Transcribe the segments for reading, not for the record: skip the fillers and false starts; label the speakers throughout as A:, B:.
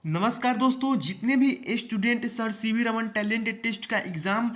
A: नमस्कार दोस्तों, जितने भी student sir CV Raman talent test का एग्ज़ाम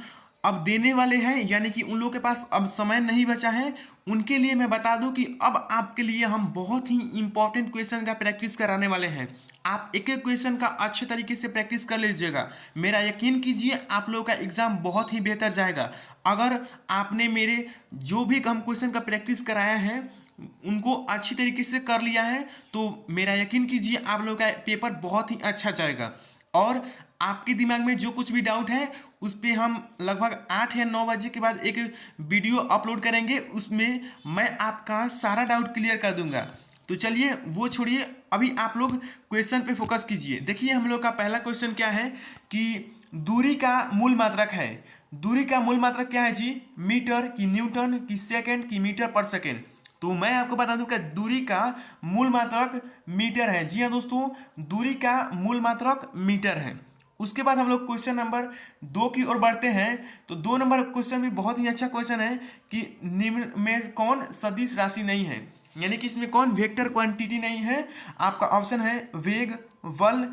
A: अब देने वाले हैं, यानी कि उन लोगों के पास अब समय नहीं बचा है, उनके लिए मैं बता दूं कि अब आपके लिए हम बहुत ही इंपॉर्टेंट क्वेश्चन का प्रैक्टिस कराने वाले हैं। आप एक एक क्वेश्चन का अच्छे तरीके से प्रैक्टिस कर लीजिएगा। मेरा यकीन कीजिए, आप लोगों का एग्ज़ाम बहुत ही बेहतर जाएगा अगर आपने मेरे जो भी हम क्वेश्चन का प्रैक्टिस कराया है उनको अच्छी तरीके से कर लिया है, तो मेरा यकीन कीजिए आप लोगों का पेपर बहुत ही अच्छा जाएगा। और आपके दिमाग में जो कुछ भी डाउट है उस पर हम लगभग 8 या 9 बजे के बाद एक वीडियो अपलोड करेंगे, उसमें मैं आपका सारा डाउट क्लियर कर दूंगा। तो चलिए वो छोड़िए, अभी आप लोग क्वेश्चन पे फोकस कीजिए। देखिए हम लोग का पहला क्वेश्चन क्या है कि दूरी का मूल मात्रक है। दूरी का मूल मात्रक क्या है जी? मीटर की न्यूटन की सेकंड की मीटर पर सेकंड। तो मैं आपको बता दूं कि दूरी का मूल मात्रक मीटर है। जी हाँ दोस्तों, दूरी का मूल मात्रक मीटर है। उसके बाद हम लोग क्वेश्चन नंबर 2 की ओर बढ़ते हैं। तो 2 नंबर क्वेश्चन भी बहुत ही अच्छा क्वेश्चन है कि निम्न में कौन सदिश राशि नहीं है, यानी कि इसमें कौन वेक्टर क्वांटिटी नहीं है। आपका ऑप्शन है वेग, बल,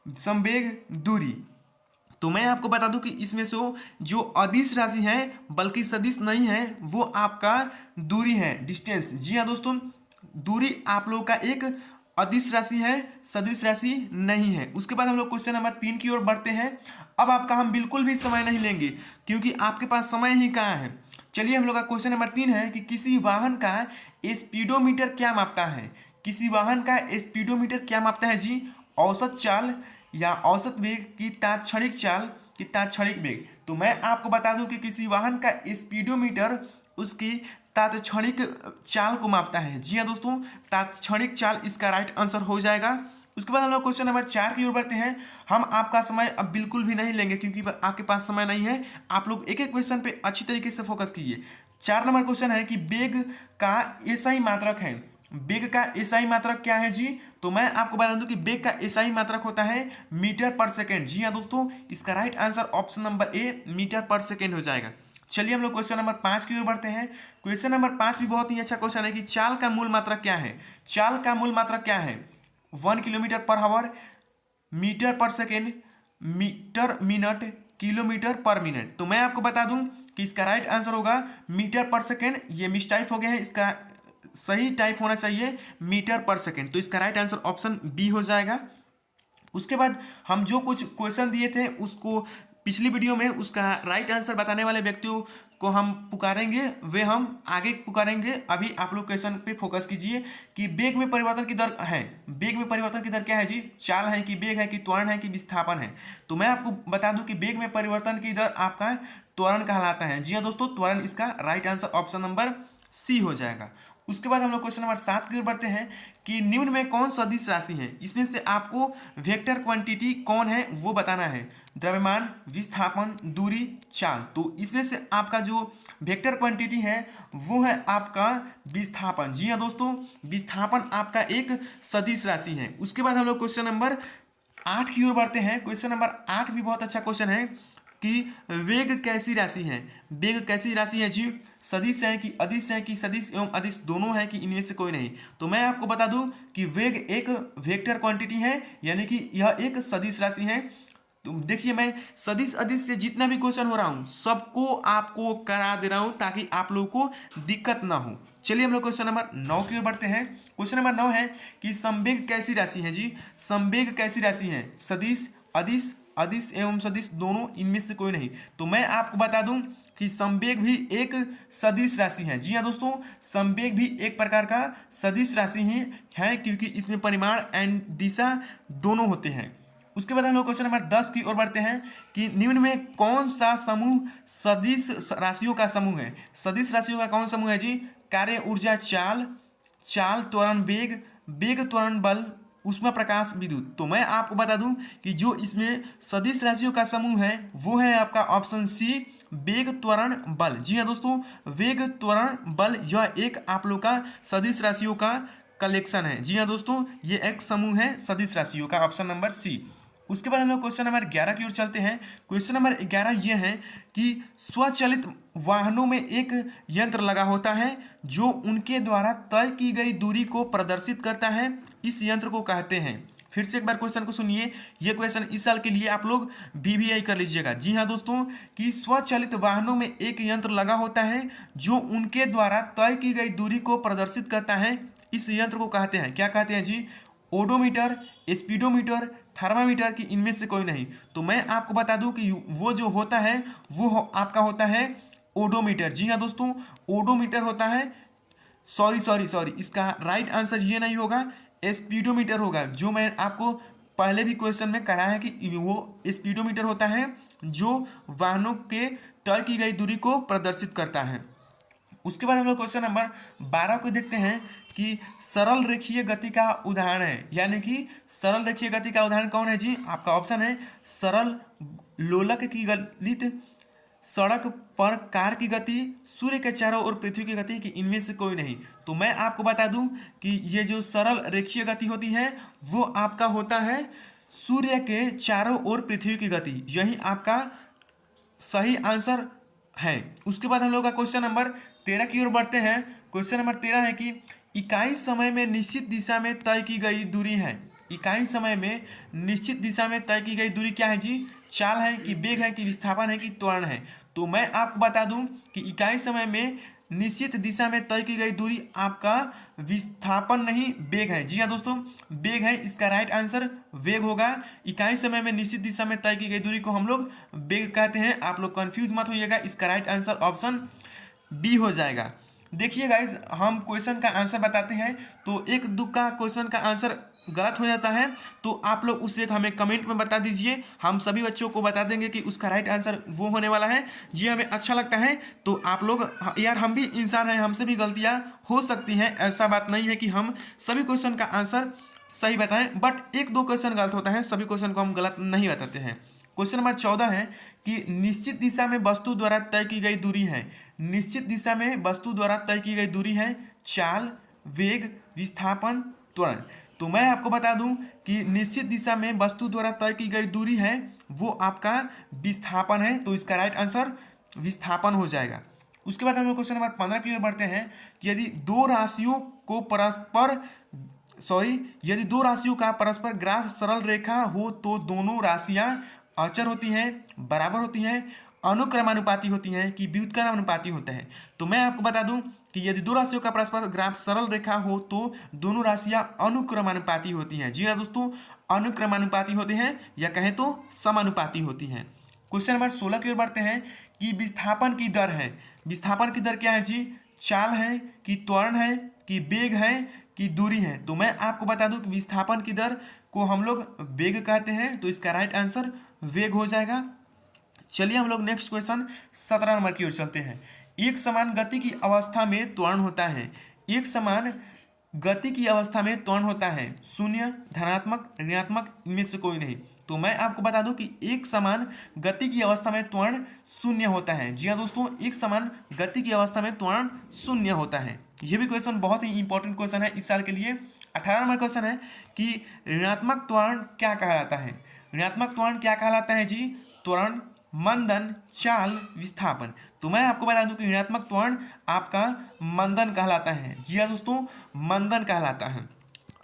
A: संवेग, दूरी। तो मैं आपको बता दूं कि इसमें से जो अदिश राशि है बल्कि सदिश नहीं है, वो आपका दूरी है, डिस्टेंस। जी हाँ दोस्तों, दूरी आप लोगों का एक अदिश राशि है, सदिश राशि नहीं है। उसके बाद हम लोग क्वेश्चन नंबर 3 की ओर बढ़ते हैं। अब आपका हम बिल्कुल भी समय नहीं लेंगे क्योंकि आपके पास समय ही कहाँ है। चलिए हम लोग का क्वेश्चन नंबर 3 है कि किसी वाहन का स्पीडोमीटर क्या मापता है। किसी वाहन का स्पीडोमीटर क्या मापता है जी? औसत चाल या औसत वेग की तात्क्षणिक चाल की तात्क्षणिक वेग। तो मैं आपको बता दूं कि किसी वाहन का स्पीडोमीटर उसकी तात्क्षणिक चाल को मापता है। जी हाँ दोस्तों, तात्क्षणिक चाल इसका राइट आंसर हो जाएगा। उसके बाद हम लोग क्वेश्चन नंबर 4 की ओर बढ़ते हैं। हम आपका समय अब बिल्कुल भी नहीं लेंगे क्योंकि आपके पास समय नहीं है। आप लोग एक एक क्वेश्चन पे अच्छी तरीके से फोकस कीजिए। 4 नंबर क्वेश्चन है कि वेग का एसआई मात्रक है। वेग का एसआई मात्रक क्या है जी? तो मैं आपको बता दूं कि वेग का एसआई मात्रक होता है मीटर पर सेकेंड। जी हाँ दोस्तों, इसका right answer option number A metre per second हो जाएगा। चलिए हम लोग क्वेश्चन नंबर 5 की ओर बढ़ते हैं। क्वेश्चन नंबर 5 भी बहुत ही अच्छा क्वेश्चन है कि चाल का मूल मात्रक क्या है। चाल का मूल मात्रक क्या है? 1 kilometre per hour, metre per second, metre minute, kilometre per minute. तो मैं आपको बता दूं कि इसका राइट आंसर होगा मीटर पर सेकेंड। ये मिस टाइप हो गया है, इसका सही टाइप होना चाहिए मीटर पर सेकेंड। तो इसका राइट आंसर ऑप्शन बी हो जाएगा। उसके बाद हम जो कुछ क्वेश्चन दिए थे उसको पिछली वीडियो में उसका राइट आंसर बताने वाले व्यक्तियों को हम पुकारेंगे, वे हम आगे पुकारेंगे। अभी आप लोग क्वेश्चन पे फोकस कीजिए कि वेग में परिवर्तन की दर है। वेग में परिवर्तन की दर क्या है जी? चाल है कि वेग है कि त्वरण है कि विस्थापन है? तो मैं आपको बता दूं कि वेग में परिवर्तन की दर आपका त्वरण कहलाता है। जी हाँ दोस्तों, त्वरण इसका right answer option number C हो जाएगा। उसके बाद हम लोग क्वेश्चन नंबर 7 की ओर बढ़ते हैं कि निम्न में कौन सदिश राशि है। इसमें से आपको वेक्टर क्वांटिटी कौन है वो बताना है। द्रव्यमान, विस्थापन, दूरी, चाल। तो इसमें से आपका जो वेक्टर क्वांटिटी है वो है आपका विस्थापन। जी हाँ दोस्तों, विस्थापन आपका एक सदिश राशि है। उसके बाद हम लोग क्वेश्चन नंबर 8 की ओर बढ़ते हैं। क्वेश्चन नंबर 8 भी बहुत अच्छा क्वेश्चन है कि वेग कैसी राशि है। वेग कैसी राशि है जी? सदिश है कि अदिश है कि सदिश एवं अदिश दोनों है कि इनमें से कोई नहीं? तो मैं आपको बता दूं कि वेग एक वेक्टर क्वांटिटी है, यानी कि यह एक सदिश राशि है। तो देखिए, मैं सदिश अदिश से जितना भी क्वेश्चन हो रहा हूं सबको आपको करा दे रहा हूं ताकि आप लोगों को दिक्कत ना हो। चलिए हम लोग क्वेश्चन नंबर 9 की ओर बढ़ते हैं। क्वेश्चन नंबर 9 है कि संवेग कैसी राशि है जी? संवेग कैसी राशि है? सदिश, अदिश, अदिश एवं सदिश दोनों, इनमें से कोई नहीं? तो मैं आपको बता दूं कि संवेग भी एक सदिश राशि है। जी हाँ दोस्तों, संवेग भी एक प्रकार का सदिश राशि ही है क्योंकि इसमें परिमाण एंड दिशा दोनों होते हैं। उसके बाद हम लोग क्वेश्चन नंबर 10 की ओर बढ़ते हैं कि निम्न में कौन सा समूह सदिश राशियों का समूह है। सदिश राशियों का कौन समूह है जी? कार्य ऊर्जा चाल, चाल त्वरण वेग, वेग त्वरण बल, ऊष्मा प्रकाश विद्युत। तो मैं आपको बता दूं कि जो इसमें सदिश राशियों का समूह है वो है आपका ऑप्शन सी वेग त्वरण बल। जी हाँ दोस्तों, वेग त्वरण बल यह एक आप लोग का सदिश राशियों का कलेक्शन है। जी हाँ दोस्तों, ये एक समूह है सदिश राशियों का, ऑप्शन नंबर सी। उसके बाद हम लोग क्वेश्चन नंबर 11 की ओर चलते हैं। क्वेश्चन नंबर 11 ये है कि स्वचालित वाहनों में एक यंत्र लगा होता है जो उनके द्वारा तय की गई दूरी को प्रदर्शित करता है। इस यंत्र को कहते हैं। फिर से एक बार क्वेश्चन को सुनिए। ये क्वेश्चन इस साल के लिए आप लोग वीवीआई कर लीजिएगा। जी हाँ दोस्तों, कि स्वचालित वाहनों में एक यंत्र लगा होता है जो उनके द्वारा तय की गई दूरी को प्रदर्शित करता है। इस यंत्र को कहते हैं, क्या कहते हैं जी? ओडोमीटर, स्पीडोमीटर, थर्मामीटर की इनमें से कोई नहीं। तो मैं आपको बता दूं कि वो जो होता है आपका होता है ओडोमीटर। जी हाँ दोस्तों, ओडोमीटर होता है। सॉरी, इसका राइट आंसर ये नहीं होगा, स्पीडोमीटर होगा। जो मैं आपको पहले भी क्वेश्चन में कराया है कि वो स्पीडोमीटर होता है जो वाहनों के तय की गई दूरी को प्रदर्शित करता है। उसके बाद हम लोग क्वेश्चन नंबर 12 को देखते हैं कि सरल रेखीय गति का उदाहरण है, यानी कि सरल रेखीय गति का उदाहरण कौन है जी? आपका ऑप्शन है सरल लोलक की गलित, सड़क पर कार की गति, सूर्य के चारों ओर पृथ्वी की गति, कि इनमें से कोई नहीं। तो मैं आपको बता दूं कि ये जो सरल रेखीय गति होती है वो आपका होता है सूर्य के चारों ओर पृथ्वी की गति। यही आपका सही आंसर है। उसके बाद हम लोग का क्वेश्चन नंबर 13 की ओर बढ़ते हैं। क्वेश्चन नंबर 13 है कि इकाई समय में निश्चित दिशा में तय की गई दूरी है। इकाई समय में निश्चित दिशा में तय की गई दूरी क्या है जी? चाल है कि वेग है कि विस्थापन है कि त्वरण है? तो मैं आपको बता दूं कि इकाई समय में निश्चित दिशा में तय की गई दूरी आपका विस्थापन नहीं वेग है। जी हाँ दोस्तों, वेग है, इसका राइट आंसर वेग होगा। इकाई समय में निश्चित दिशा में तय की गई दूरी को हम लोग वेग कहते हैं। आप लोग कंफ्यूज मत होइएगा, इसका राइट आंसर ऑप्शन बी हो जाएगा। देखिए गाइज, हम क्वेश्चन का आंसर बताते हैं तो एक दो का क्वेश्चन का आंसर गलत हो जाता है तो आप लोग उसे हमें कमेंट में बता दीजिए। हम सभी बच्चों को बता देंगे कि उसका राइट आंसर वो होने वाला है। जी, हमें अच्छा लगता है तो आप लोग, यार हम भी इंसान हैं, हमसे भी गलतियां हो सकती हैं। ऐसा बात नहीं है कि हम सभी क्वेश्चन का आंसर सही बताएं, बट एक दो क्वेश्चन गलत होता है, सभी क्वेश्चन को हम गलत नहीं बताते हैं। क्वेश्चन नंबर 14 है कि निश्चित दिशा में वस्तु द्वारा तय की गई दूरी है। निश्चित दिशा में वस्तु द्वारा तय की गई दूरी है चाल, वेग, विस्थापन, त्वरण। तो मैं आपको बता दूं कि निश्चित दिशा में वस्तु द्वारा तय की गई दूरी है वो आपका विस्थापन है। तो इसका राइट आंसर विस्थापन हो जाएगा। उसके बाद हम लोग क्वेश्चन नंबर 15 की ओर बढ़ते हैं कि यदि दो राशियों का परस्पर ग्राफ सरल रेखा हो तो दोनों राशियां अचर होती हैं, बराबर होती हैं, अनुक्रमानुपाती होती हैं कि व्युत्क्रमानुपाती होता है? तो मैं आपको बता दूं कि यदि दो राशियों का परस्पर ग्राफ सरल रेखा हो तो दोनों राशियां अनुक्रमानुपाती होती हैं। जी हाँ दोस्तों, अनुक्रमानुपाती होते हैं या कहें तो समानुपाती होती हैं। क्वेश्चन नंबर 16 की ओर बढ़ते हैं कि विस्थापन की दर है। विस्थापन की दर क्या है जी? चाल है कि त्वरण है कि वेग है कि दूरी है? तो मैं आपको बता दूं कि विस्थापन की दर को हम लोग वेग कहते हैं। तो इसका राइट आंसर वेग हो जाएगा। चलिए हम लोग नेक्स्ट क्वेश्चन 17 नंबर की ओर चलते हैं। एक समान गति की अवस्था में त्वरण होता है। एक समान गति की अवस्था में त्वरण होता है शून्य, धनात्मक, ऋणात्मक, इनमें से कोई नहीं। तो मैं आपको बता दूं कि एक समान गति की अवस्था में त्वरण शून्य होता है। जी हाँ दोस्तों, एक समान गति की अवस्था में त्वरण शून्य होता है। यह भी क्वेश्चन बहुत ही इंपॉर्टेंट क्वेश्चन है इस साल के लिए। 18 नंबर क्वेश्चन है कि ऋणात्मक त्वरण क्या कहलाता है? ऋणात्मक त्वरण क्या कहलाता है जी? त्वरण, मंदन, चाल, विस्थापन। तो मैं आपको बता दूं कि ऋणात्मक त्वरण आपका मंदन कहलाता है। जी हाँ दोस्तों, मंदन कहलाता है।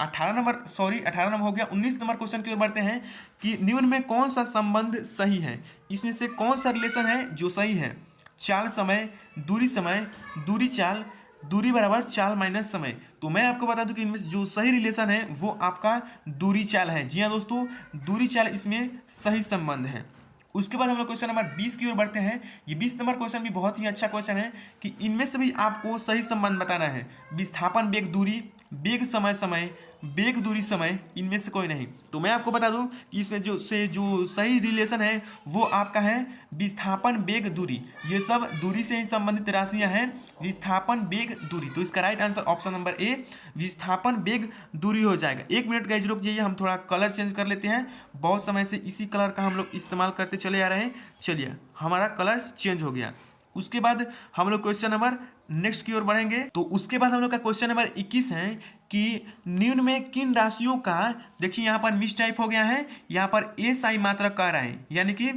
A: 18 नंबर हो गया। 19 नंबर क्वेश्चन की ओर बढ़ते हैं कि निम्न में कौन सा संबंध सही है? इसमें से कौन सा रिलेशन है जो सही है? चाल समय, दूरी चाल, दूरी बराबर चाल माइनस समय। तो मैं आपको बता दूं कि इनमें जो सही रिलेशन है वो आपका दूरी चाल है। जी हाँ दोस्तों, दूरी चाल इसमें सही संबंध है। उसके बाद हम लोग क्वेश्चन नंबर 20 की ओर बढ़ते हैं। ये 20 नंबर क्वेश्चन भी बहुत ही अच्छा क्वेश्चन है कि इनमें से भी आपको सही संबंध बताना है। विस्थापन वेग दूरी, वेग समय, वेग दूरी समय, इनमें से कोई नहीं। तो मैं आपको बता दूं कि इसमें जो सही रिलेशन है वो आपका है विस्थापन वेग दूरी। ये सब दूरी से ही संबंधित राशियां हैं, विस्थापन वेग दूरी। तो इसका राइट आंसर ऑप्शन नंबर ए, विस्थापन वेग दूरी हो जाएगा। 1 मिनट गाइस रुक जाइए, हम थोड़ा कलर चेंज कर लेते हैं। बहुत समय से इसी कलर का हम लोग इस्तेमाल करते चले आ रहे हैं। चलिए, हमारा कलर चेंज हो गया। उसके बाद हम लोग क्वेश्चन नंबर नेक्स्ट की ओर बढ़ेंगे। तो उसके बाद हम लोग का क्वेश्चन नंबर 21 है कि निम्न में किन राशियों का, देखिए यहाँ पर मिस टाइप हो गया है, यहाँ पर एसआई मात्रक कह रहा है, यानी कि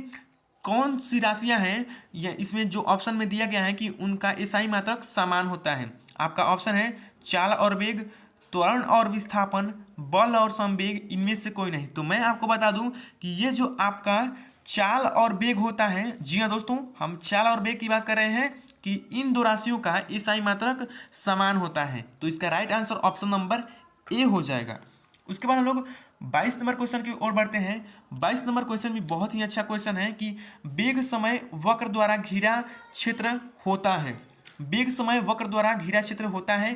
A: कौन सी राशियां हैं, या इसमें जो ऑप्शन में दिया गया है कि उनका एसआई मात्रक समान होता है। आपका ऑप्शन है चाल और वेग, त्वरण और विस्थापन, बल और संवेग, इनमें से कोई नहीं। तो मैं आपको बता दूं कि ये जो आपका चाल और वेग होता है, जी हाँ दोस्तों, हम चाल और वेग की बात कर रहे हैं कि इन दो राशियों का एसआई मात्रक समान होता है। तो इसका राइट आंसर ऑप्शन नंबर ए हो जाएगा। उसके बाद हम लोग 22 नंबर क्वेश्चन की ओर बढ़ते हैं। 22 नंबर क्वेश्चन भी बहुत ही अच्छा क्वेश्चन है कि वेग समय वक्र द्वारा घिरा क्षेत्र होता है। वेग समय वक्र द्वारा घिरा क्षेत्र होता है,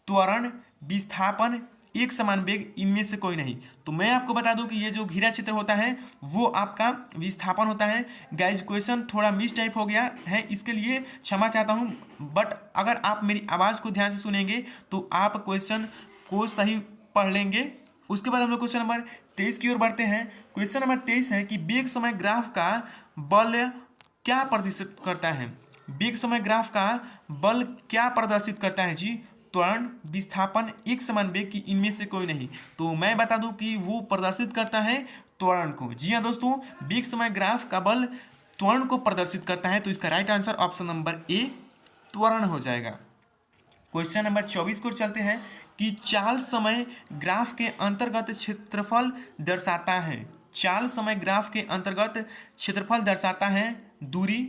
A: त्वरण, विस्थापन, एक समान वेग, इनमें से कोई नहीं। तो मैं आपको बता दूं कि ये जो घिरा क्षेत्र होता है वो आपका विस्थापन होता है। गाइज क्वेश्चन थोड़ा मिस टाइप हो गया है, इसके लिए क्षमा चाहता हूं, बट अगर आप मेरी आवाज़ को ध्यान से सुनेंगे तो आप क्वेश्चन को सही पढ़ लेंगे। उसके बाद हम लोग क्वेश्चन नंबर 23 की ओर बढ़ते हैं। क्वेश्चन नंबर 23 है कि वेग समय ग्राफ का बल क्या प्रदर्शित करता है। वेग समय ग्राफ का बल क्या प्रदर्शित करता है जी? त्वरण, विस्थापन, एक समान वेग, की इनमें से कोई नहीं। तो मैं बता दूं कि वो प्रदर्शित करता है त्वरण को। जी हाँ दोस्तों, वेग समय ग्राफ का बल त्वरण को प्रदर्शित करता है। तो इसका राइट आंसर ऑप्शन नंबर ए, त्वरण हो जाएगा। क्वेश्चन नंबर 24 को चलते हैं कि चाल समय ग्राफ के अंतर्गत क्षेत्रफल दर्शाता है। चाल समय ग्राफ के अंतर्गत क्षेत्रफल दर्शाता है दूरी,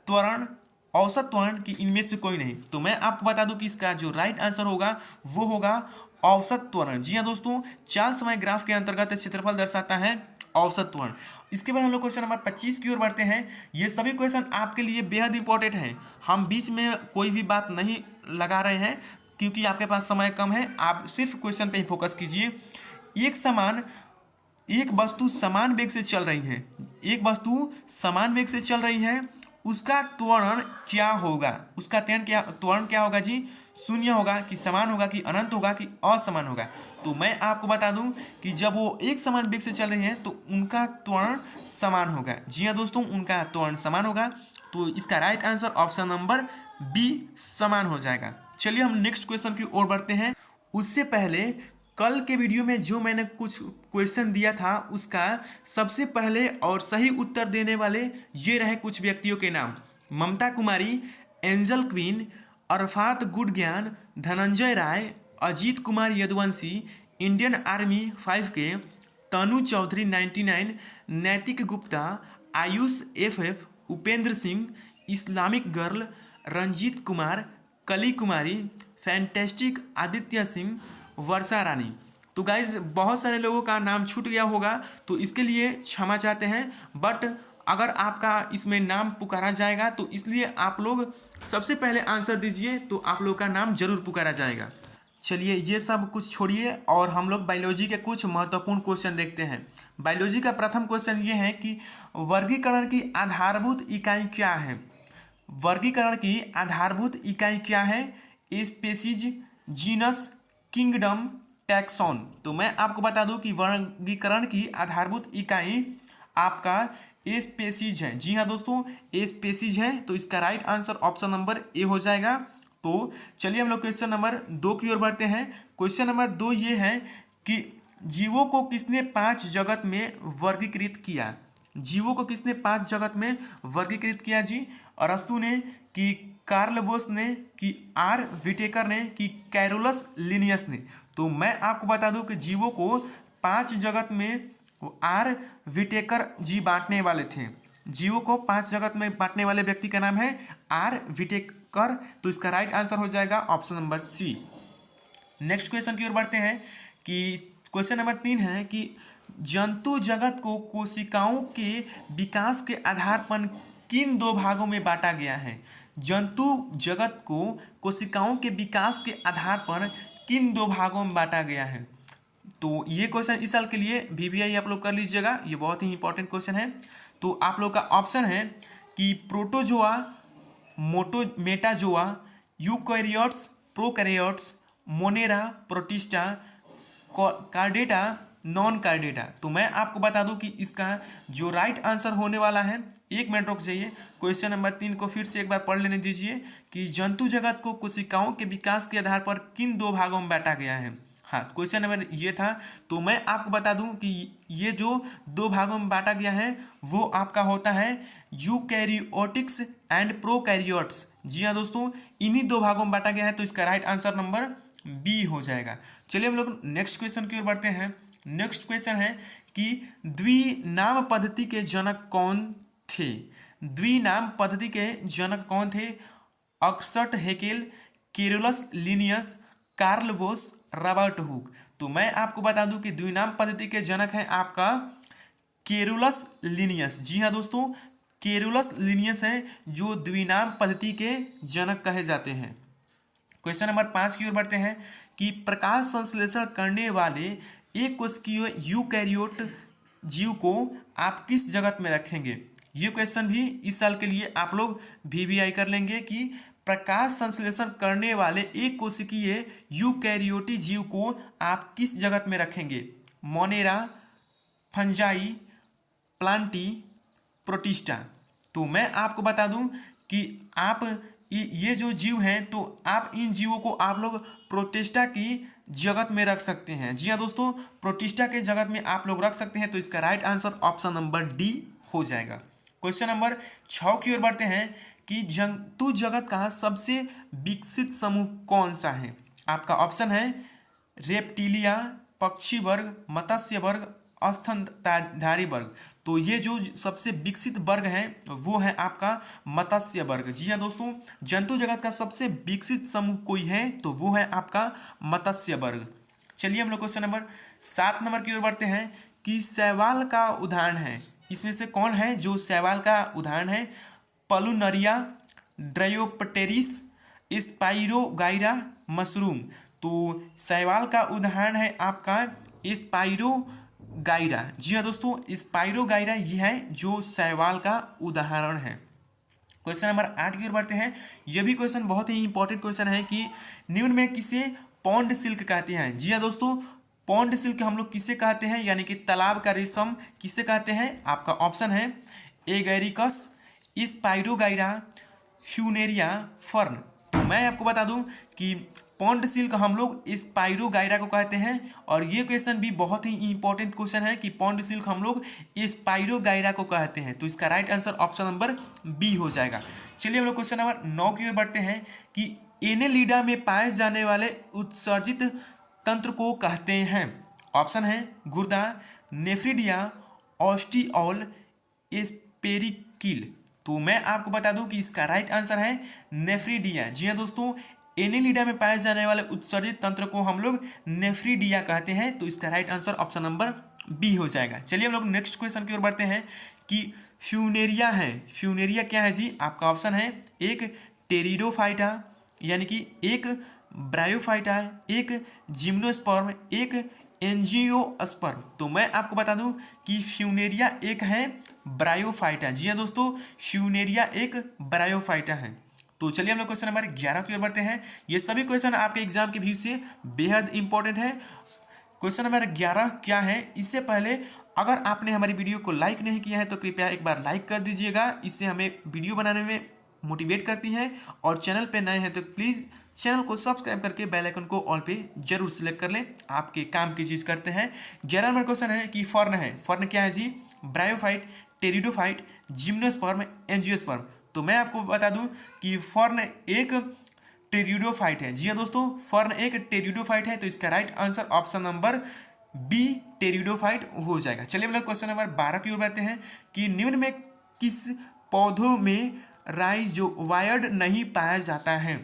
A: त्वरण, औसत त्वरण, की इनमें से कोई नहीं। तो मैं आपको बता दूं कि इसका जो राइट आंसर होगा वो होगा औसत त्वरण। जी हाँ दोस्तों, चाल समय ग्राफ के अंतर्गत क्षेत्रफल दर्शाता है औसत त्वरण। इसके बाद हम लोग क्वेश्चन नंबर 25 की ओर बढ़ते हैं। ये सभी क्वेश्चन आपके लिए बेहद इंपॉर्टेंट हैं। हम बीच में कोई भी बात नहीं लगा रहे हैं क्योंकि आपके पास समय कम है। आप सिर्फ क्वेश्चन पे ही फोकस कीजिए। एक वस्तु समान वेग से चल रही है, एक वस्तु समान वेग से चल रही है, उसका त्वरण क्या होगा? उसका त्वरण क्या होगा जी? शून्य होगा कि समान होगा कि अनंत होगा कि असमान होगा? तो मैं आपको बता दूं कि जब वो एक समान वेग से चल रही है तो उनका त्वरण समान होगा। जी हाँ दोस्तों, उनका त्वरण समान होगा। तो इसका right answer option number B, समान हो जाएगा। चलिए हम नेक्स्ट क्वेश्चन की ओर बढ़ते हैं। उससे पहले कल के वीडियो में जो मैंने कुछ क्वेश्चन दिया था उसका सबसे पहले और सही उत्तर देने वाले ये रहे कुछ व्यक्तियों के नाम: ममता कुमारी, एंजल क्वीन, अरफात गुडज्ञान, Dhananjay Rai, Ajit Kumar Yaduvanshi, Indian army 5K, Tanu Chaudhary 99, Naitik Gupta, Ayush FF, Upendra Singh, Islamic girl, Ranjit Kumar, Kali Kumari, fantastic Aditya Singh, Varsha Rani. तो गाइज बहुत सारे लोगों का नाम छूट गया होगा तो इसके लिए क्षमा चाहते हैं, बट अगर आपका इसमें नाम पुकारा जाएगा तो इसलिए आप लोग सबसे पहले आंसर दीजिए तो आप लोग का नाम जरूर पुकारा जाएगा। चलिए ये सब कुछ छोड़िए और हम लोग बायोलॉजी के कुछ महत्वपूर्ण क्वेश्चन देखते हैं। बायोलॉजी का प्रथम क्वेश्चन ये है कि वर्गीकरण की आधारभूत इकाई क्या है? वर्गीकरण की आधारभूत इकाई क्या है? Species, genus, kingdom, taxon. तो मैं आपको बता दूं कि वर्गीकरण की आधारभूत इकाई आपका स्पेसीज है। जी हाँ दोस्तों, स्पेसीज है। तो इसका राइट आंसर ऑप्शन नंबर ए हो जाएगा। तो चलिए हम लोग क्वेश्चन नंबर 2 की ओर बढ़ते हैं। क्वेश्चन नंबर 2 ये है कि जीवों को किसने 5 जगत में वर्गीकृत किया? जीवों को किसने 5 जगत में वर्गीकृत किया जी? अरस्तु ने, कि कार्ल बोस ने, कि आर विटेकर ने, कि कैरोलस लिनियस ने? तो मैं आपको बता दूं कि जीवों को 5 जगत में आर विटेकर जी बांटने वाले थे। जीवों को 5 जगत में बांटने वाले व्यक्ति का नाम है आर विटेकर। तो इसका राइट आंसर हो जाएगा option number C. Next question की ओर बढ़ते हैं कि क्वेश्चन नंबर 3 है कि जंतु जगत को कोशिकाओं के विकास के आधार पर किन 2 भागों में बांटा गया है? जंतु जगत को कोशिकाओं के विकास के आधार पर किन 2 भागों में बांटा गया है? तो ये क्वेश्चन इस साल के लिए VVI आप लोग कर लीजिएगा, ये बहुत ही इंपॉर्टेंट क्वेश्चन है। तो आप लोग का ऑप्शन है कि protozoa, Metazoa, eukaryotes, prokaryotes, Monera, protista, chordata, non chordata. तो मैं आपको बता दूं कि इसका जो राइट आंसर होने वाला है, 1 मिनट रुक जाइए, क्वेश्चन नंबर 3 को फिर से एक बार पढ़ लेने दीजिए कि जंतु जगत को कोशिकाओं के विकास के आधार पर किन 2 भागों में बांटा गया है। हाँ, क्वेश्चन नंबर ये था। तो मैं आपको बता दूं कि ये जो 2 भागों में बांटा गया है वो आपका होता है यूकैरियोटिक्स एंड प्रोकैरियोट्स। जी हाँ दोस्तों, इन्हीं 2 भागों में बांटा गया है। तो इसका राइट आंसर नंबर बी हो जाएगा। चलिए हम लोग नेक्स्ट क्वेश्चन की ओर बढ़ते हैं। नेक्स्ट क्वेश्चन है कि द्विनाम पद्धति के जनक कौन थे? द्विनाम पद्धति के जनक कौन थे? अक्सट Haeckel, Carolus Linnaeus, Karl Bose, Robert Hooke. तो मैं आपको बता दूं कि द्विनाम पद्धति के जनक है आपका केरोलस लिनियस। जी हाँ दोस्तों, केरोलस लिनियस है जो द्विनाम पद्धति के जनक कहे जाते हैं। क्वेश्चन नंबर 5 की ओर बढ़ते हैं कि प्रकाश संश्लेषण करने वाले एक कोशिकीय यूकैरियोट जीव को आप किस जगत में रखेंगे? ये क्वेश्चन भी इस साल के लिए आप लोग VVI कर लेंगे कि प्रकाश संश्लेषण करने वाले एक कोशिकीय यूकैरियोटी जीव को आप किस जगत में रखेंगे? Monera, fungi, Plantae, protista. तो मैं आपको बता दूं कि आप ये जो जीव हैं तो आप इन जीवों को आप लोग प्रोटिस्टा की जगत में रख सकते हैं। जी हाँ दोस्तों, प्रोटिस्टा के जगत में आप लोग रख सकते हैं। तो इसका right answer option number D हो जाएगा। क्वेश्चन नंबर 6 की ओर बढ़ते हैं कि जंतु जगत का सबसे विकसित समूह कौन सा है? आपका ऑप्शन है रेप्टिलिया, पक्षी वर्ग, मत्स्य वर्ग, स्तनधारी वर्ग। तो ये जो सबसे विकसित वर्ग है वो है आपका मत्स्य वर्ग। जी हाँ दोस्तों, जंतु जगत का सबसे विकसित समूह कोई है तो वो है आपका मत्स्य वर्ग। चलिए हम लोग क्वेश्चन नंबर 7 नंबर की ओर बढ़ते हैं कि शैवाल का उदाहरण है, इसमें से कौन है जो शैवाल का उदाहरण है? पलुनरिया, ड्रायोप्टेरिस, स्पाइरोगाइरा, मशरूम। तो शैवाल का उदाहरण है आपका स्पाइरोगाइरा। जी हाँ दोस्तों, स्पाइरोगाइरा ये है जो शैवाल का उदाहरण है। क्वेश्चन नंबर 8 की ओर बढ़ते हैं। यह भी क्वेश्चन बहुत ही इंपॉर्टेंट क्वेश्चन है कि निम्न में किसे पॉन्ड सिल्क कहते हैं? जी हाँ दोस्तों, पॉन्ड सिल्क हम लोग किसे कहते हैं, यानी कि तालाब का रेशम किसे कहते हैं? आपका ऑप्शन है एगैरिकस, स्पाइरोगाइरा, फ्यूनेरिया, फर्न। तो मैं आपको बता दूं कि पॉन्ड सिल्क हम लोग स्पाइरोगाइरा को कहते हैं। और ये क्वेश्चन भी बहुत ही इंपॉर्टेंट क्वेश्चन है कि पॉन्ड सिल्क हम लोग स्पाइरोगाइरा को कहते हैं। तो इसका right answer option number B हो जाएगा। चलिए हम लोग क्वेश्चन नंबर 9 की ओर बढ़ते हैं कि एनेलिडा में पाए जाने वाले उत्सर्जित तंत्र को कहते हैं। ऑप्शन है गुर्दा, नेफ्रिडिया, ऑस्टियोल, एस्पेरिकिल। तो मैं आपको बता दूं कि इसका राइट आंसर है नेफ्रिडिया। जी हाँ दोस्तों, एनेलिडा में पाए जाने वाले उत्सर्जित तंत्र को हम लोग नेफ्रिडिया कहते हैं। तो इसका right answer option number B हो जाएगा। चलिए हम लोग नेक्स्ट क्वेश्चन की ओर बढ़ते हैं कि फ्यूनेरिया है। फ्यूनेरिया क्या है जी? आपका ऑप्शन है एक टेरिडोफाइटा, यानी कि एक ब्रायोफाइटा, एक जिम्नोस्पर्म, एक एंजियोस्पर्म। तो मैं आपको बता दूं कि फ्यूनेरिया एक है ब्रायोफाइटा। जी हाँ दोस्तों, फ्यूनेरिया एक ब्रायोफाइटा है। तो चलिए हम लोग क्वेश्चन नंबर 11 की ओर बढ़ते हैं। ये सभी क्वेश्चन आपके एग्जाम के व्यू से बेहद इंपॉर्टेंट है। क्वेश्चन नंबर 11 क्या है? इससे पहले अगर आपने हमारी वीडियो को लाइक नहीं किया है तो कृपया एक बार लाइक कर दीजिएगा, इससे हमें वीडियो बनाने में मोटिवेट करती है। और चैनल पे नए हैं तो प्लीज़ चैनल को सब्सक्राइब करके बेल आइकन को ऑल पे जरूर सिलेक्ट कर लें, आपके काम की चीज़ करते हैं। 11 नंबर क्वेश्चन है कि फर्न है। फर्न क्या है जी? Bryophyte, pteridophyte, gymnosperm, angiosperm. तो मैं आपको बता दूं कि फर्न एक टेरिडोफाइट है। जी हाँ दोस्तों, फर्न एक टेरिडोफाइट है। तो इसका right answer option number B pteridophyte हो जाएगा। चलिए हम लोग क्वेश्चन नंबर 12 की ओर बढ़ते हैं कि निम्न में किस पौधों में राइजोवायड नहीं पाया जाता है?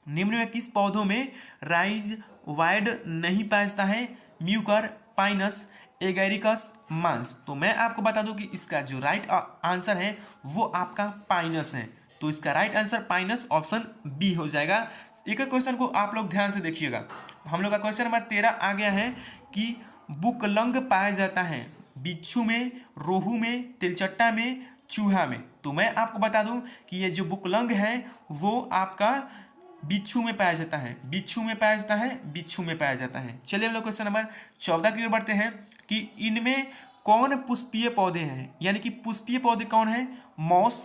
A: निम्न में किस पौधों में राइजवायड नहीं पाया जाता है? म्यूकर, पाइनस, एगैरिकस, मांस। तो मैं आपको बता दूं कि इसका जो राइट आंसर है वो आपका पाइनस है। तो इसका right answer pinus option B हो जाएगा। एक एक क्वेश्चन को आप लोग ध्यान से देखिएगा। हम लोग का क्वेश्चन नंबर 13 आ गया है कि बुकलंग पाया जाता है बिच्छू में, रोहू में, तिलचट्टा में, चूहा में। तो मैं आपको बता दूं कि ये जो बुकलंग है वो आपका बिच्छू में पाया जाता है, बिच्छू में पाया जाता है, बिच्छू में पाया जाता है। चलिए हम लोग क्वेश्चन नंबर 14 की ओर बढ़ते हैं कि इनमें कौन पुष्पीय पौधे हैं? यानी कि पुष्पीय पौधे कौन है? Moss,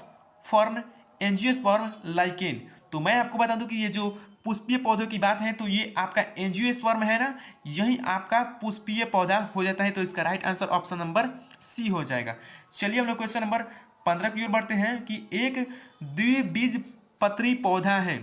A: fern, angiosperm, lichen. तो मैं आपको बता दूं कि ये जो पुष्पीय पौधों की बात है तो ये आपका एंजियोस्पर्म है ना, यही आपका पुष्पीय पौधा हो जाता है। तो इसका right answer option number C हो जाएगा। चलिए हम लोग क्वेश्चन नंबर 15 की ओर बढ़ते हैं कि एक द्विबीजपत्री पौधा है।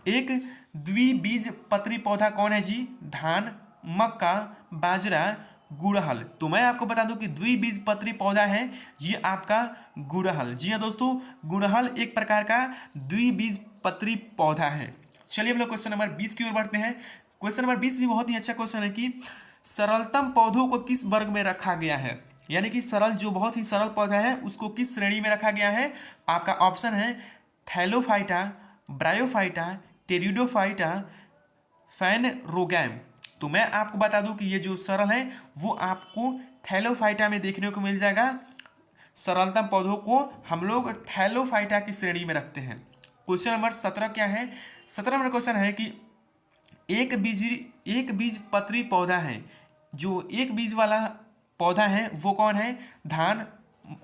A: एक द्विबीजपत्री पौधा कौन है जी? धान, मक्का, बाजरा, गुड़हल। तो मैं आपको बता दूं कि द्विबीजपत्री पौधा है ये आपका गुड़हल। जी हाँ दोस्तों, गुड़हल एक प्रकार का द्विबीजपत्री पौधा है। चलिए हम लोग क्वेश्चन नंबर 20 की ओर बढ़ते हैं। क्वेश्चन नंबर 20 भी बहुत ही अच्छा क्वेश्चन है कि सरलतम पौधों को किस वर्ग में रखा गया है, यानी कि सरल जो बहुत ही सरल पौधा है उसको किस श्रेणी में रखा गया है। आपका ऑप्शन है थैलोफाइटा, ब्रायोफाइटा, टेरिडोफाइटा, फैनरोगैम। तो मैं आपको बता दूं कि ये जो सरल है वो आपको थैलोफाइटा में देखने को मिल जाएगा। सरलतम पौधों को हम लोग थैलोफाइटा की श्रेणी में रखते हैं। क्वेश्चन नंबर 17 क्या है। 17 नंबर क्वेश्चन है कि एक बीज पत्री पौधा है, जो एक बीज वाला पौधा है वो कौन है। धान,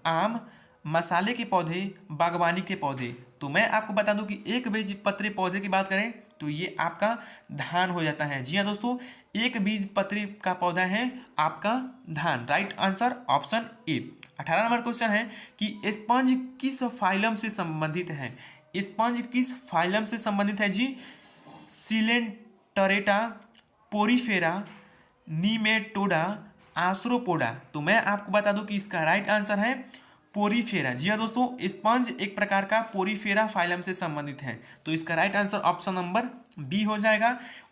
A: आम, मसाले के पौधे, बागवानी के पौधे। तो मैं आपको बता दूं कि एक बीज पत्री पौधे की बात करें तो ये आपका धान हो जाता है। जी हाँ दोस्तों, एक बीज पत्री का पौधा है आपका धान। Right answer option A. 18 number question है कि स्पंज किस फाइलम से संबंधित है। स्पंज किस फाइलम से संबंधित है जी। सिलेंटरेटा, पोरीफेरा, नीमेटोडा, आस्ट्रोपोडा। तो मैं आपको बता दूं कि इसका राइट आंसर है पोरीफेरा। जी हाँ दोस्तों, स्पंज एक प्रकार का पोरीफेरा फाइलम से संबंधित है। तो इसका right answer option number B हो जाएगा।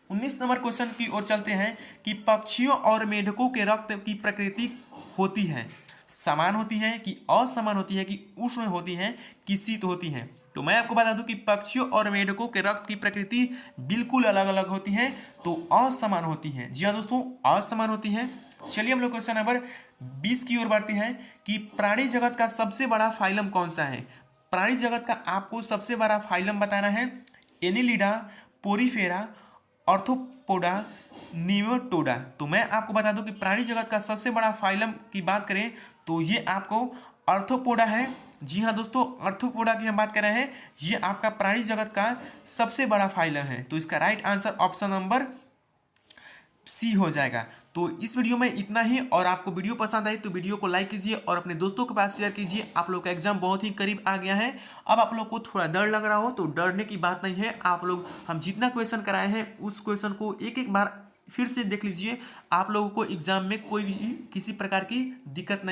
A: 19 नंबर क्वेश्चन की ओर चलते हैं कि पक्षियों और मेढकों के रक्त की प्रकृति होती है, समान होती है कि असमान होती है कि उष्ण होती है कि शीत होती है। तो मैं आपको बता दूं कि पक्षियों और मेढकों के रक्त की प्रकृति बिल्कुल अलग अलग होती है, तो असमान होती है। जी हाँ दोस्तों, असमान होती है। चलिए हम लोग क्वेश्चन नंबर 20 की ओर बढ़ते हैं कि प्राणी जगत का सबसे बड़ा फाइलम कौन सा है। प्राणी जगत का आपको सबसे बड़ा फाइलम बताना है। Annelida, Porifera, arthropoda, Nematoda. तो मैं आपको बता दूं कि प्राणी जगत का सबसे बड़ा फाइलम की बात करें तो ये आपको ऑर्थोपोडा है। जी हाँ दोस्तों, ऑर्थोपोडा की हम बात कर रहे हैं। ये आपका प्राणी जगत का सबसे बड़ा फाइलम है। तो इसका right answer option number C हो जाएगा। तो इस वीडियो में इतना ही, और आपको वीडियो पसंद आई तो वीडियो को लाइक कीजिए और अपने दोस्तों के पास शेयर कीजिए। आप लोग का एग्जाम बहुत ही करीब आ गया है। अब आप लोग को थोड़ा डर लग रहा हो तो डरने की बात नहीं है। आप लोग हम जितना क्वेश्चन कराए हैं उस क्वेश्चन को एक एक बार फिर से देख लीजिए। आप लोगों को एग्जाम में कोई भी किसी प्रकार की दिक्कत नहीं